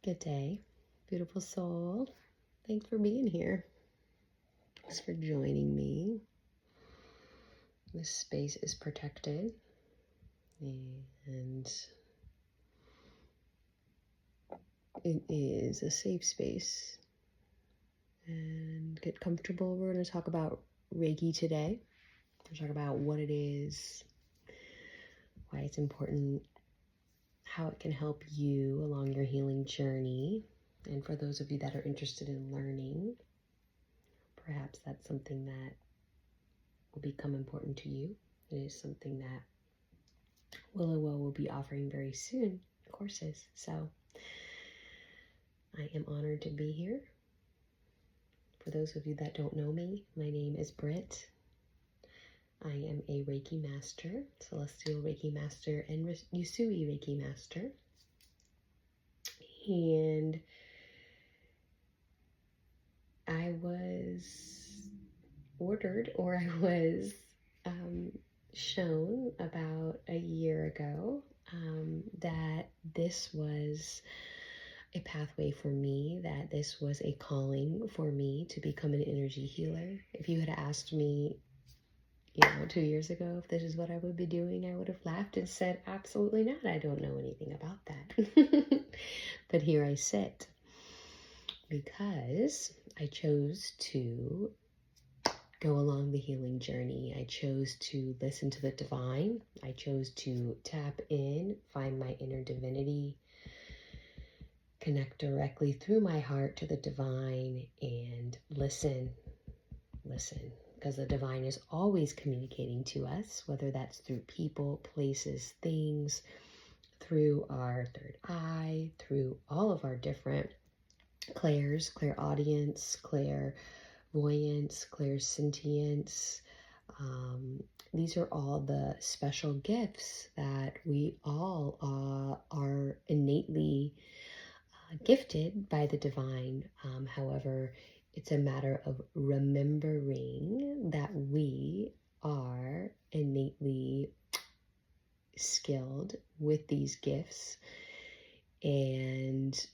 Good day, beautiful soul. Thanks for being here. Thanks for joining me. This space is protected and it is a safe space. And get comfortable. We're going to talk about Reiki today. We're going to talk about what it is, why it's important, how it can help you along your healing journey. And for those of you that are interested in learning, perhaps that's something that will become important to you. It is something that Willow will be offering very soon, courses. So I am honored to be here. For those of you that don't know me, my name is Britt. I am a Reiki Master, Celestial Reiki Master, and Usui Reiki Master. And I was ordered, or I was shown about a year ago that this was a pathway for me, that this was a calling for me to become an energy healer. If you had asked me 2 years ago if this is what I would be doing, I would have laughed and said, absolutely not. I don't know anything about that. But here I sit because I chose to go along the healing journey. I chose to listen to the divine. I chose to tap in, find my inner divinity, connect directly through my heart to the divine, and listen. Because the divine is always communicating to us, whether that's through people, places, things, through our third eye, through all of our different clairs, clairaudience, clairvoyance, clairsentience. These are all the special gifts that we all are innately gifted by the divine. However, it's a matter of remembering that we are innately skilled with these gifts, and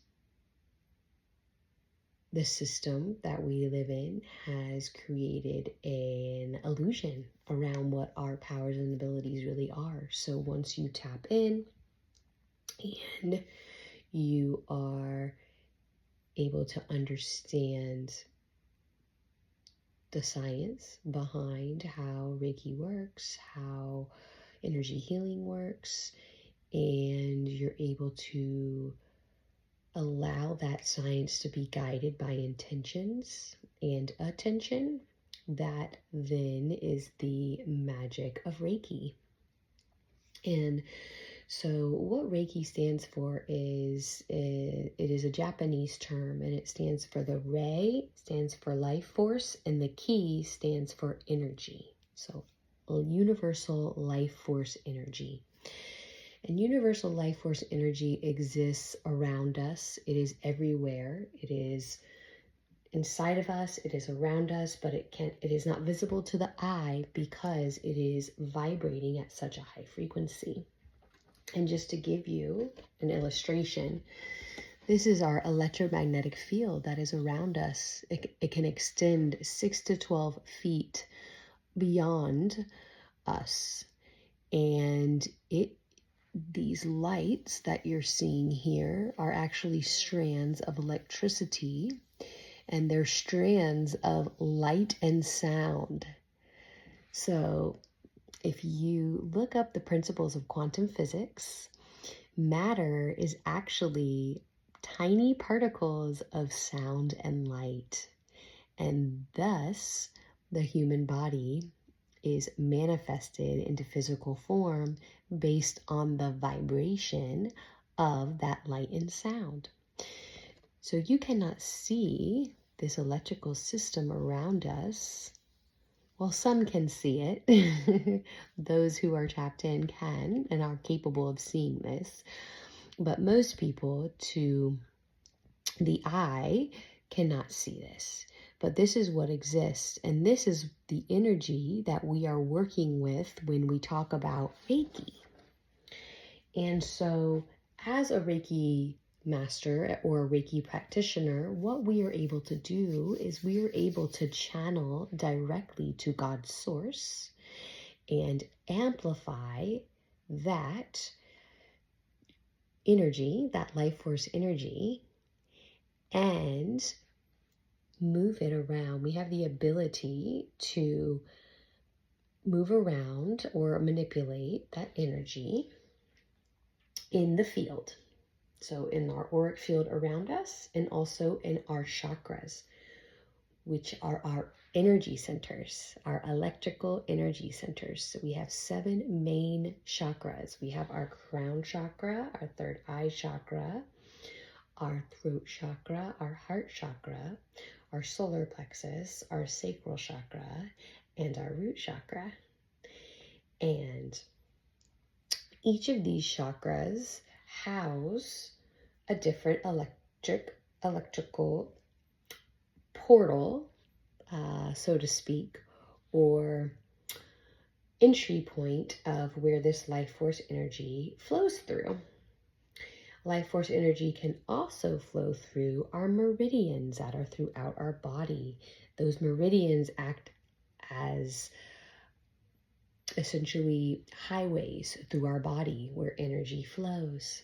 the system that we live in has created an illusion around what our powers and abilities really are. So once you tap in and you are able to understand the science behind how Reiki works, how energy healing works, and you're able to allow that science to be guided by intentions and attention, that then is the magic of Reiki. And so what Reiki stands for is, it is a Japanese term, and it stands for the Rei, stands for life force, and the Ki stands for energy. So a universal life force energy. And universal life force energy exists around us. It is everywhere. It is inside of us. It is around us, but it is not visible to the eye because it is vibrating at such a high frequency. And just to give you an illustration, this is our electromagnetic field that is around us. It can extend 6 to 12 feet beyond us. And these lights that you're seeing here are actually strands of electricity, and they're strands of light and sound. So if you look up the principles of quantum physics, matter is actually tiny particles of sound and light. And thus, the human body is manifested into physical form based on the vibration of that light and sound. So you cannot see this electrical system around us. Well, some can see it. Those who are tapped in can and are capable of seeing this. But most people, to the eye, cannot see this. But this is what exists. And this is the energy that we are working with when we talk about Reiki. And so as a Reiki master or a Reiki practitioner, what we are able to do is we are able to channel directly to God's source and amplify that energy, that life force energy, and move it around. We have the ability to move around or manipulate that energy in the field. So in our auric field around us, and also in our chakras, which are our energy centers, our electrical energy centers. So we have 7 main chakras. We have our crown chakra, our third eye chakra, our throat chakra, our heart chakra, our solar plexus, our sacral chakra, and our root chakra. And each of these chakras house a different electrical portal, so to speak, or entry point of where this life force energy flows through. Life force energy can also flow through our meridians that are throughout our body. Those meridians act as essentially highways through our body where energy flows.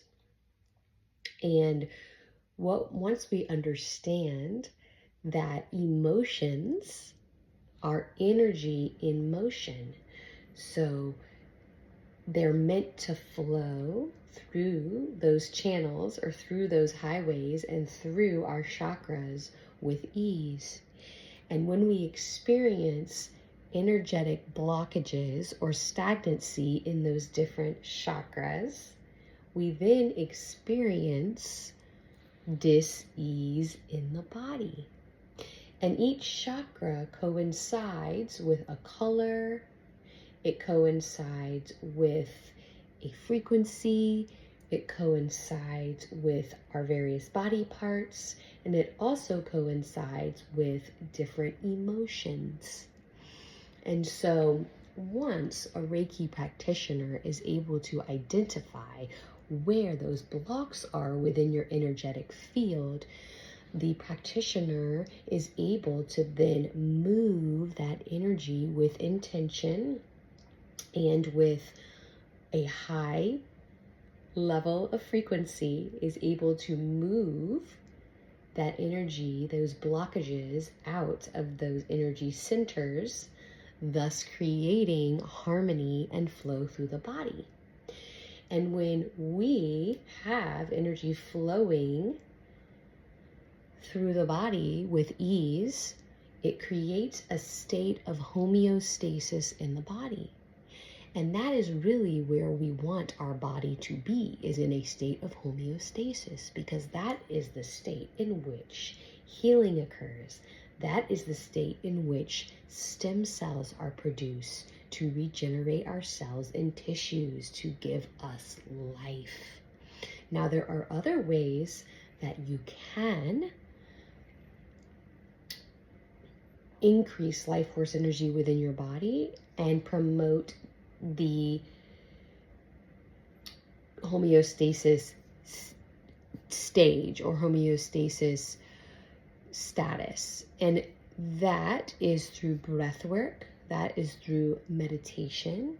And once we understand that emotions are energy in motion, so they're meant to flow through those channels or through those highways and through our chakras with ease. And when we experience energetic blockages or stagnancy in those different chakras, we then experience dis-ease in the body. And each chakra coincides with a color, it coincides with a frequency, it coincides with our various body parts, and it also coincides with different emotions. And so once a Reiki practitioner is able to identify where those blocks are within your energetic field, the practitioner is able to then move that energy with intention and with a high level of frequency, is able to move that energy, those blockages, out of those energy centers, thus creating harmony and flow through the body. And when we have energy flowing through the body with ease, it creates a state of homeostasis in the body. And that is really where we want our body to be, is in a state of homeostasis, because that is the state in which healing occurs. That is the state in which stem cells are produced to regenerate our cells and tissues to give us life. Now, there are other ways that you can increase life force energy within your body and promote the homeostasis stage or homeostasis status. And that is through breath work, that is through meditation,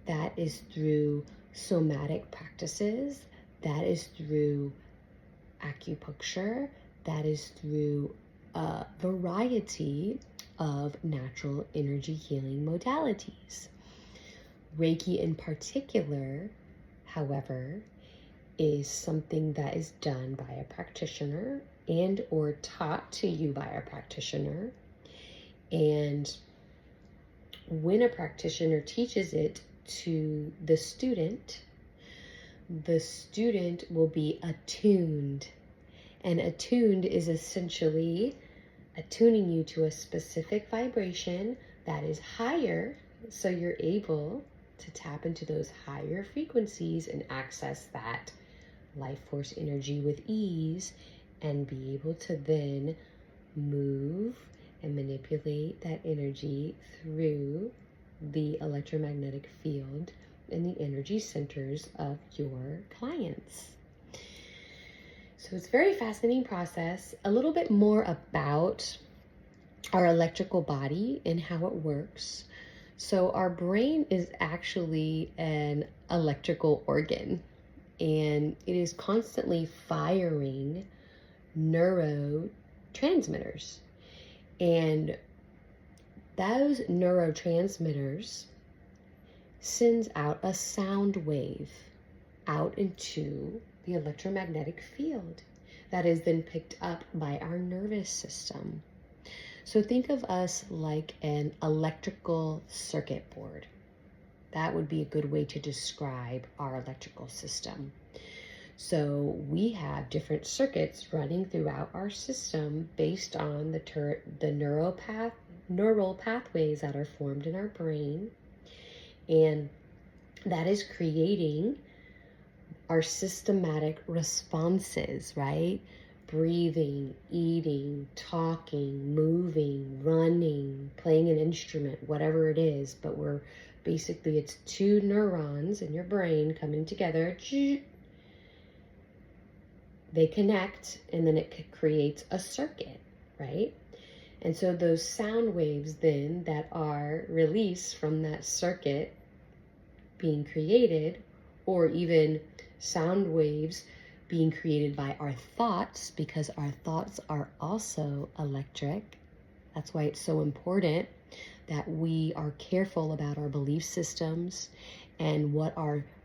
that is through somatic practices, that is through acupuncture, that is through a variety of natural energy healing modalities. Reiki in particular, however, is something that is done by a practitioner and or taught to you by a practitioner. And when a practitioner teaches it to the student will be attuned. And attuned is essentially attuning you to a specific vibration that is higher, so you're able to tap into those higher frequencies and access that life force energy with ease, and be able to then move and manipulate that energy through the electromagnetic field and the energy centers of your clients. So it's a very fascinating process. A little bit more about our electrical body and how it works. So our brain is actually an electrical organ, and it is constantly firing neurotransmitters. And those neurotransmitters sends out a sound wave out into the electromagnetic field that is then picked up by our nervous system. So think of us like an electrical circuit board. That would be a good way to describe our electrical system. So we have different circuits running throughout our system based on the neural pathways that are formed in our brain. And that is creating our systematic responses, right? Breathing, eating, talking, moving, running, playing an instrument, whatever it is. But it's two neurons in your brain coming together. They connect, and then it creates a circuit, right? And so those sound waves then that are released from that circuit being created, or even sound waves being created by our thoughts, because our thoughts are also electric. That's why it's so important that we are careful about our belief systems and what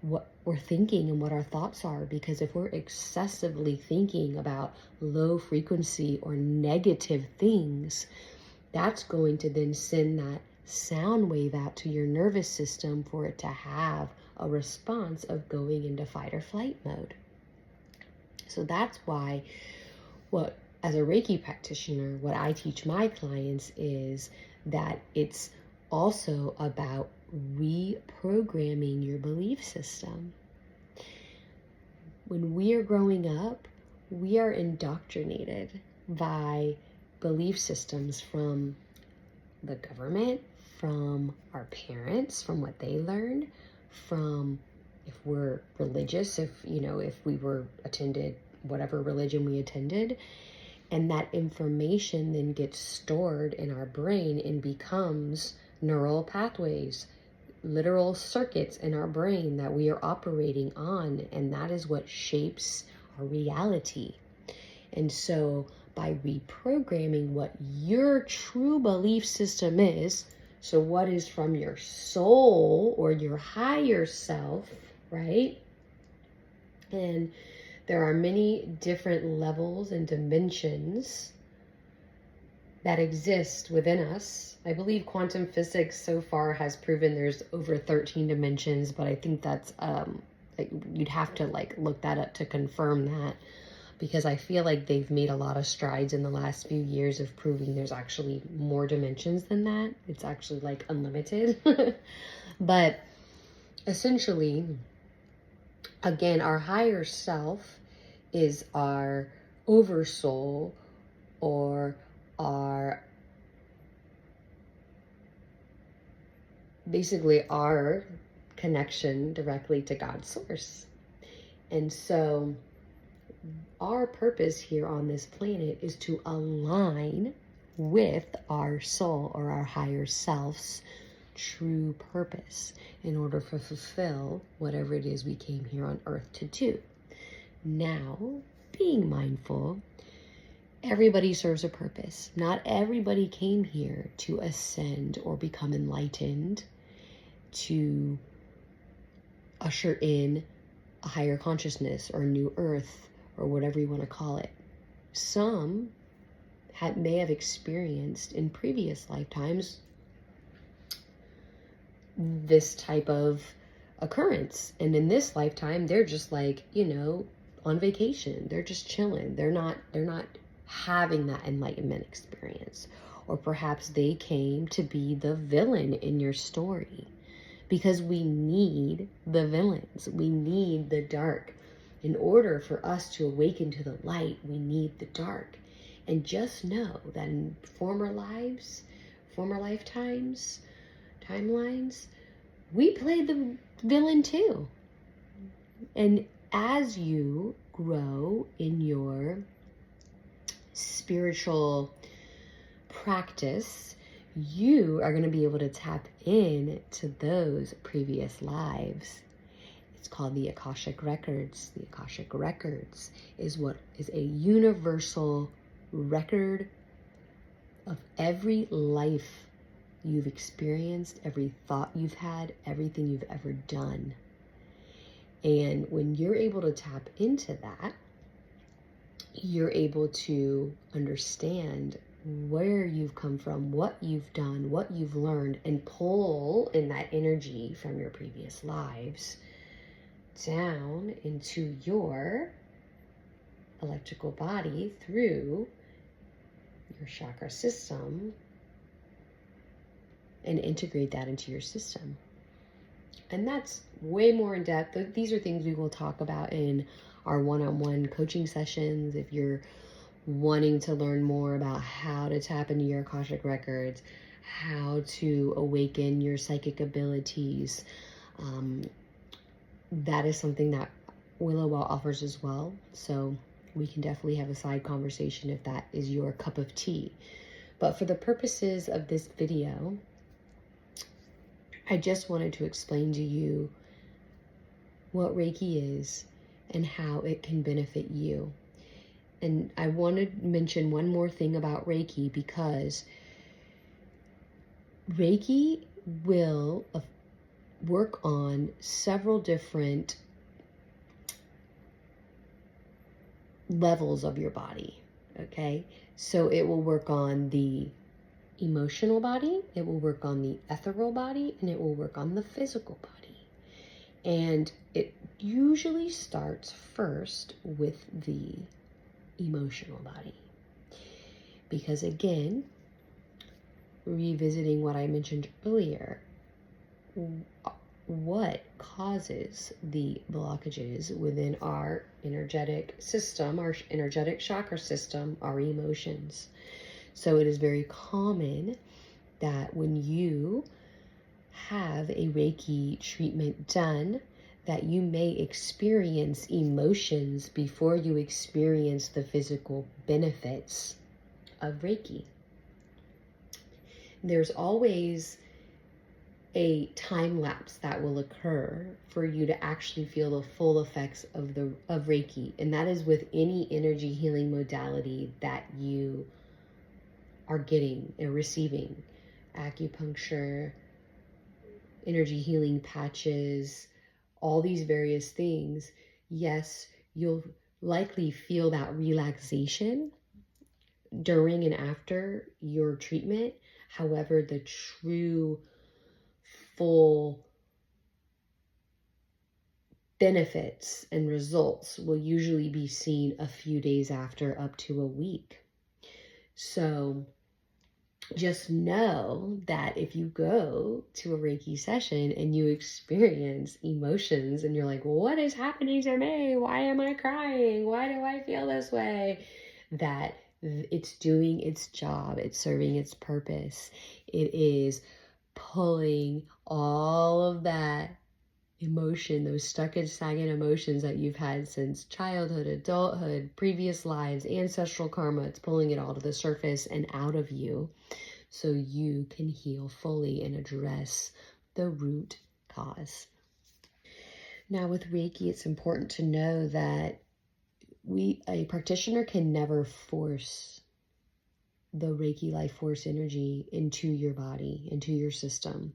we're thinking and what our thoughts are, because if we're excessively thinking about low frequency or negative things, that's going to then send that sound wave out to your nervous system for it to have a response of going into fight or flight mode. So that's why as a Reiki practitioner, what I teach my clients is that it's also about reprogramming your belief system. When we are growing up, we are indoctrinated by belief systems from the government, from our parents, from what they learned, from if we're religious, if we were attended whatever religion we attended, and that information then gets stored in our brain and becomes neural pathways, literal circuits in our brain that we are operating on, and that is what shapes our reality. And so by reprogramming what your true belief system is, so what is from your soul or your higher self, right? And there are many different levels and dimensions that exist within us. I believe quantum physics so far has proven there's over 13 dimensions, but I think that's you'd have to look that up to confirm that, because I feel like they've made a lot of strides in the last few years of proving there's actually more dimensions than that. It's actually unlimited. But essentially, again, our higher self is our oversoul, or basically our connection directly to God's source. And so our purpose here on this planet is to align with our soul or our higher self's true purpose in order to fulfill whatever it is we came here on earth to do. Now, being mindful, everybody serves a purpose. Not everybody came here to ascend or become enlightened, to usher in a higher consciousness or a new earth or whatever you want to call it. Some may have experienced in previous lifetimes this type of occurrence, and in this lifetime they're just on vacation. They're just chilling. They're not having that enlightenment experience. Or perhaps they came to be the villain in your story, because we need the villains. We need the dark. In order for us to awaken to the light, we need the dark. And just know that in former lifetimes, timelines, we played the villain too. And as you grow in your spiritual practice, you are going to be able to tap in to those previous lives. It's called the Akashic Records. The Akashic Records is what is a universal record of every life you've experienced, every thought you've had, everything you've ever done. And when you're able to tap into that, you're able to understand where you've come from, what you've done, what you've learned, and pull in that energy from your previous lives down into your electrical body through your chakra system and integrate that into your system. And that's way more in depth. These are things we will talk about in our one-on-one coaching sessions. If you're wanting to learn more about how to tap into your Akashic Records, how to awaken your psychic abilities, that is something that Willow Well offers as well. So we can definitely have a side conversation if that is your cup of tea. But for the purposes of this video, I just wanted to explain to you what Reiki is and how it can benefit you. And I want to mention one more thing about Reiki, because Reiki will work on several different levels of your body, okay? So it will work on the emotional body, it will work on the ethereal body, and it will work on the physical body. And it usually starts first with the emotional body. Because again, revisiting what I mentioned earlier, what causes the blockages within our energetic system, our energetic chakra system, are emotions. So it is very common that when you have a Reiki treatment done, that you may experience emotions before you experience the physical benefits of Reiki. There's always a time lapse that will occur for you to actually feel the full effects of Reiki, and that is with any energy healing modality that you are getting and receiving. Acupuncture, energy healing patches, all these various things. Yes, you'll likely feel that relaxation during and after your treatment. However, the true full benefits and results will usually be seen a few days after, up to a week. So just know that if you go to a Reiki session and you experience emotions and you're like, what is happening to me? Why am I crying? Why do I feel this way? That it's doing its job. It's serving its purpose. It is pulling all of that emotion, those stuck and stagnant emotions that you've had since childhood, adulthood, previous lives, ancestral karma. It's pulling it all to the surface and out of you so you can heal fully and address the root cause. Now with Reiki, it's important to know that a practitioner can never force the Reiki life force energy into your body, into your system.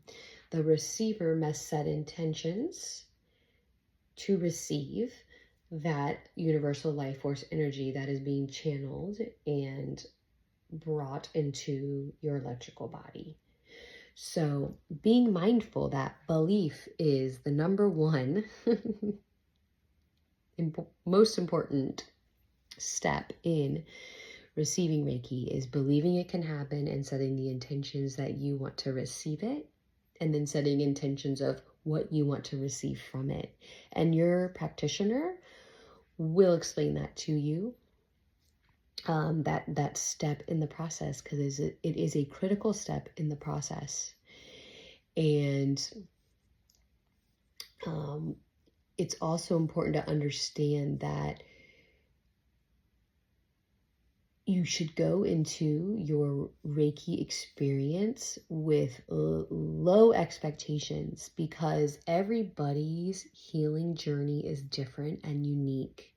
The receiver must set intentions to receive that universal life force energy that is being channeled and brought into your electrical body. So being mindful that belief is the number one most important step in receiving Reiki, is believing it can happen and setting the intentions that you want to receive it, and then setting intentions of what you want to receive from it. And your practitioner will explain that to you, that step in the process, because it is a critical step in the process. And it's also important to understand that you should go into your Reiki experience with low expectations, because everybody's healing journey is different and unique.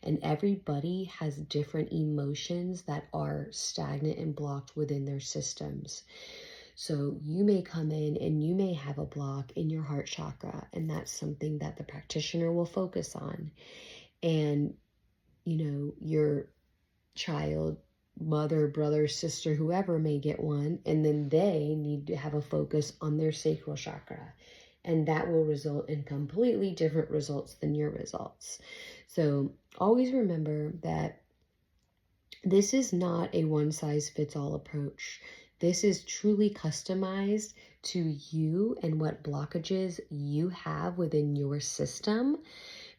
And everybody has different emotions that are stagnant and blocked within their systems. So you may come in and you may have a block in your heart chakra, and that's something that the practitioner will focus on. And, your child, mother, brother, sister, whoever may get one, and then they need to have a focus on their sacral chakra. And that will result in completely different results than your results. So always remember that this is not a one-size-fits-all approach. This is truly customized to you and what blockages you have within your system,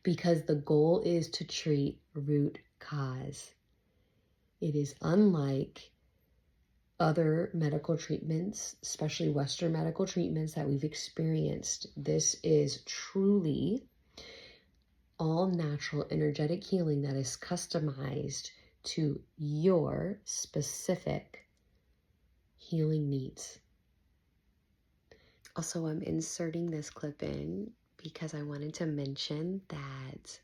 because the goal is to treat root cause. It is unlike other medical treatments, especially Western medical treatments that we've experienced. This is truly all natural energetic healing that is customized to your specific healing needs. Also, I'm inserting this clip in because I wanted to mention that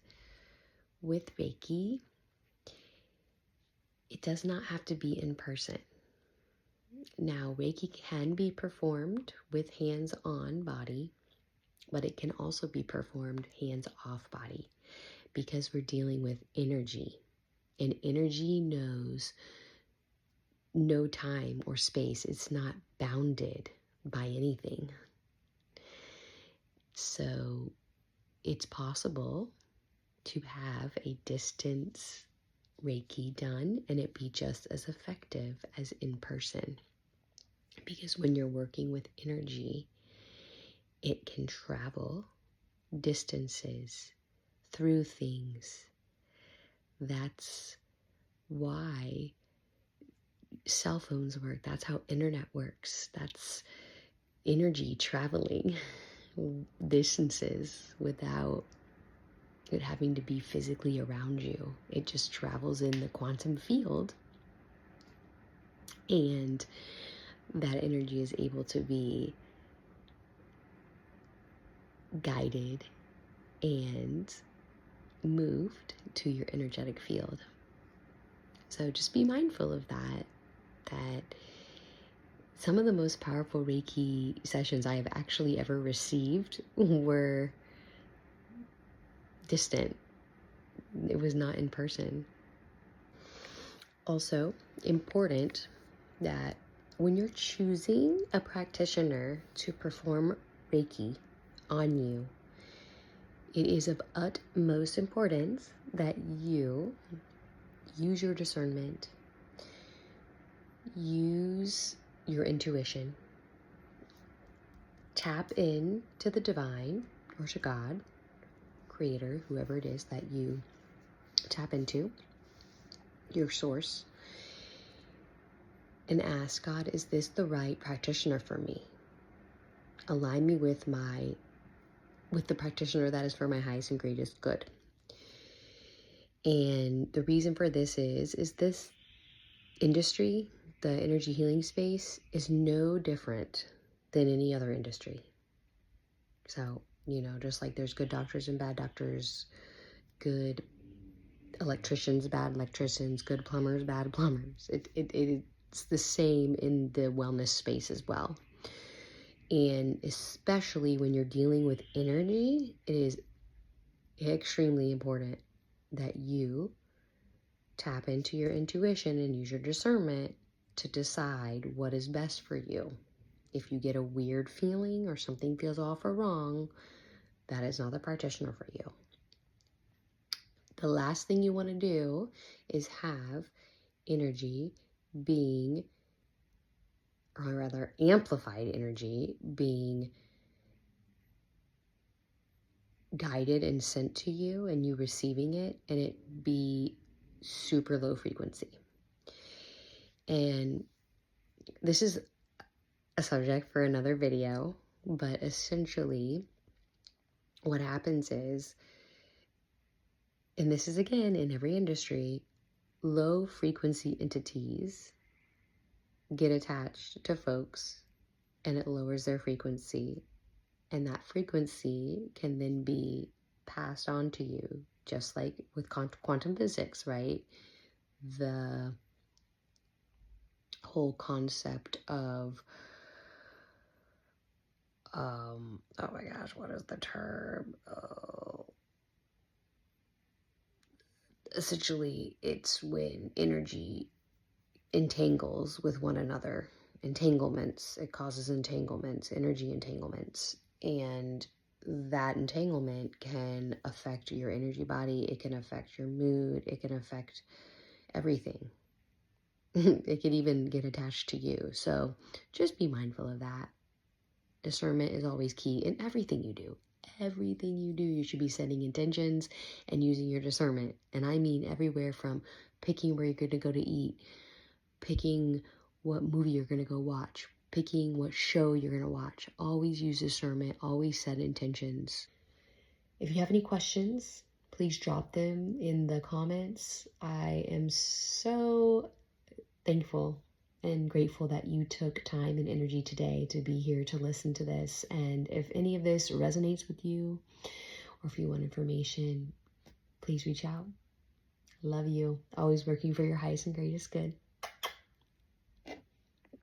with Reiki, it does not have to be in person. Now, Reiki can be performed with hands-on body, but it can also be performed hands-off body, because we're dealing with energy, and energy knows no time or space. It's not bounded by anything. So it's possible to have a distance Reiki done and it be just as effective as in person. Because when you're working with energy, it can travel distances through things. That's why cell phones work. That's how internet works. That's energy traveling distances without it having to be physically around you. It just travels in the quantum field, and that energy is able to be guided and moved to your energetic field. So just be mindful of that some of the most powerful Reiki sessions I have actually ever received were distant. It was not in person. Also, important that when you're choosing a practitioner to perform Reiki on you, it is of utmost importance that you use your discernment, use your intuition, tap in to the divine or to God, creator, whoever it is that you tap into, your source, and ask God, is this the right practitioner for me? Align me with the practitioner that is for my highest and greatest good. And the reason for this is this industry, the energy healing space, is no different than any other industry. So, just like there's good doctors and bad doctors, good electricians, bad electricians, good plumbers, bad plumbers. It's the same in the wellness space as well. And especially when you're dealing with energy, it is extremely important that you tap into your intuition and use your discernment to decide what is best for you. If you get a weird feeling or something feels off or wrong, that is not the practitioner for you. The last thing you want to do is have energy being, or rather amplified energy being guided and sent to you, and you receiving it, and it be super low frequency. And this is a subject for another video, but essentially what happens is, and this is again in every industry, low frequency entities get attached to folks and it lowers their frequency. And that frequency can then be passed on to you, just like with quantum physics, right? The whole concept of, oh my gosh, what is the term? Oh, essentially, it's when energy entangles with one another. Entanglements, it causes entanglements, energy entanglements. And that entanglement can affect your energy body, it can affect your mood, it can affect everything. It can even get attached to you. So just be mindful of that. Discernment is always key in everything you do. Everything you do, you should be setting intentions and using your discernment. And I mean everywhere from picking where you're going to go to eat, picking what movie you're going to go watch, picking what show you're going to watch. Always use discernment, always set intentions. If you have any questions, please drop them in the comments. I am so thankful and grateful that you took time and energy today to be here to listen to this. And if any of this resonates with you, or if you want information, please reach out. Love you. Always working for your highest and greatest good.